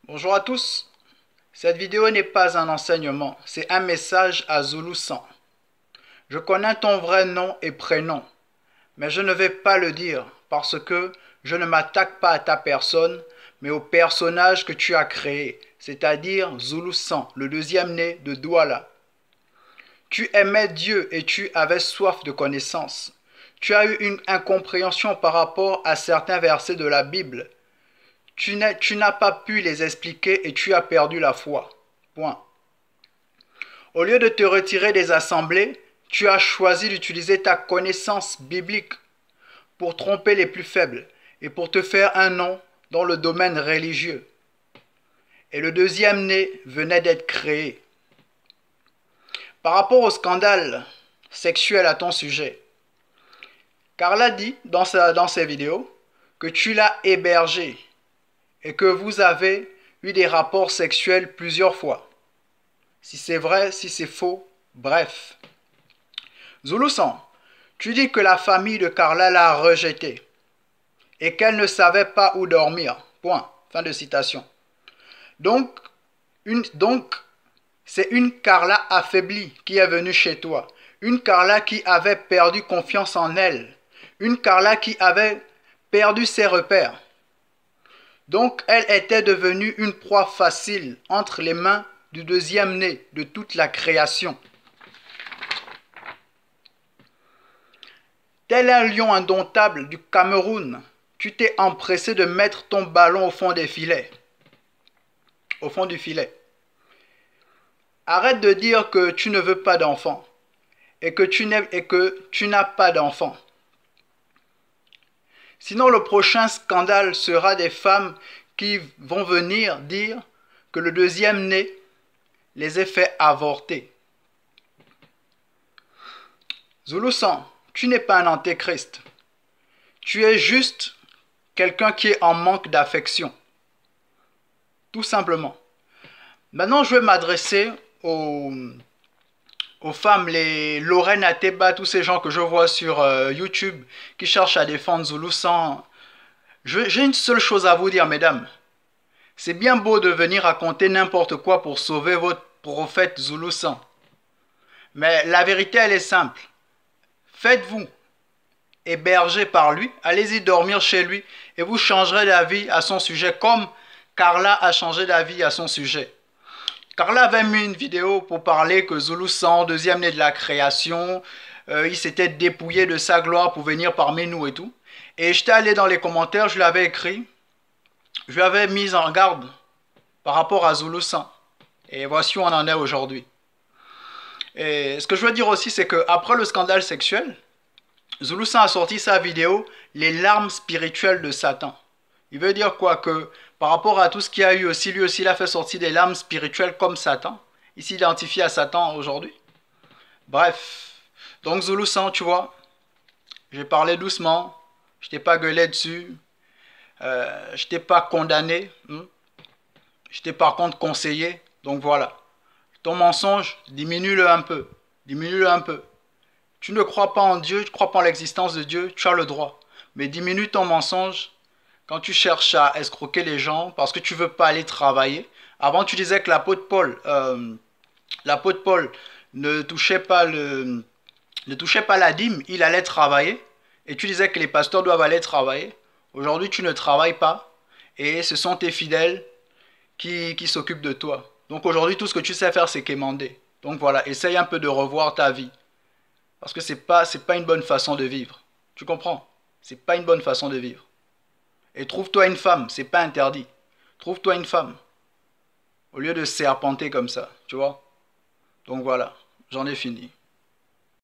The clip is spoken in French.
Bonjour à tous. Cette vidéo n'est pas un enseignement, c'est un message à Zulu 100. Je connais ton vrai nom et prénom, mais je ne vais pas le dire parce que je ne m'attaque pas à ta personne, mais au personnage que tu as créé, c'est-à-dire Zulu 100, le deuxième né de Douala. Tu aimais Dieu et tu avais soif de connaissance. Tu as eu une incompréhension par rapport à certains versets de la Bible. Tu n'as pas pu les expliquer et tu as perdu la foi. Point. Au lieu de te retirer des assemblées, tu as choisi d'utiliser ta connaissance biblique pour tromper les plus faibles et pour te faire un nom dans le domaine religieux. Et le deuxième né venait d'être créé. Par rapport au scandale sexuel à ton sujet, Carla dit dans ses vidéos que tu l'as hébergé et que vous avez eu des rapports sexuels plusieurs fois. Si c'est vrai, si c'est faux, bref. Zulu 100, tu dis que la famille de Carla l'a rejeté et qu'elle ne savait pas où dormir. Point. Fin de citation. Donc, c'est une Carla affaiblie qui est venue chez toi. Une Carla qui avait perdu confiance en elle. Une Carla qui avait perdu ses repères. Donc, elle était devenue une proie facile entre les mains du deuxième né de toute la création. Tel un lion indomptable du Cameroun, tu t'es empressé de mettre ton ballon au fond des filets. Au fond du filet. Arrête de dire que tu ne veux pas d'enfant et que tu n'as pas d'enfant. Sinon, le prochain scandale sera des femmes qui vont venir dire que le deuxième né les ait fait avorter. Zulu 100, tu n'es pas un antéchrist. Tu es juste quelqu'un qui est en manque d'affection. Tout simplement. Maintenant, je vais m'adresser aux femmes, les Lorraine Ateba, tous ces gens que je vois sur YouTube qui cherchent à défendre Zulu 100. J'ai une seule chose à vous dire, mesdames. C'est bien beau de venir raconter n'importe quoi pour sauver votre prophète Zulu 100. Mais la vérité, elle est simple. Faites-vous héberger par lui, allez-y dormir chez lui et vous changerez d'avis à son sujet comme Carla a changé d'avis à son sujet. Carla avait mis une vidéo pour parler que Zulu 100, deuxième né de la création, il s'était dépouillé de sa gloire pour venir parmi nous et tout. Et j'étais allé dans les commentaires, je lui avais écrit, je lui avais mis en garde par rapport à Zulu 100. Et voici où on en est aujourd'hui. Et ce que je veux dire aussi, c'est qu'après le scandale sexuel, Zulu 100 a sorti sa vidéo « Les larmes spirituelles de Satan ». Il veut dire quoi? Que par rapport à tout ce qu'il y a eu aussi, lui aussi, il a fait sortir des larmes spirituelles comme Satan. Il s'identifie à Satan aujourd'hui. Bref. Donc Zulu 100, tu vois, j'ai parlé doucement. Je t'ai pas gueulé dessus. Je t'ai pas condamné. Je t'ai par contre conseillé. Donc voilà. Ton mensonge, diminue-le un peu. Diminue-le un peu. Tu ne crois pas en Dieu, tu ne crois pas en l'existence de Dieu, tu as le droit. Mais diminue ton mensonge quand tu cherches à escroquer les gens parce que tu ne veux pas aller travailler. Avant, tu disais que l'apôtre Paul ne touchait pas la dîme, il allait travailler. Et tu disais que les pasteurs doivent aller travailler. Aujourd'hui, tu ne travailles pas. Et ce sont tes fidèles qui s'occupent de toi. Donc aujourd'hui, tout ce que tu sais faire, c'est quémander. Donc voilà, essaye un peu de revoir ta vie. Parce que c'est pas une bonne façon de vivre. Tu comprends? C'est pas une bonne façon de vivre. Et trouve-toi une femme, c'est pas interdit. Trouve-toi une femme. Au lieu de serpenter comme ça, tu vois? Donc voilà, j'en ai fini.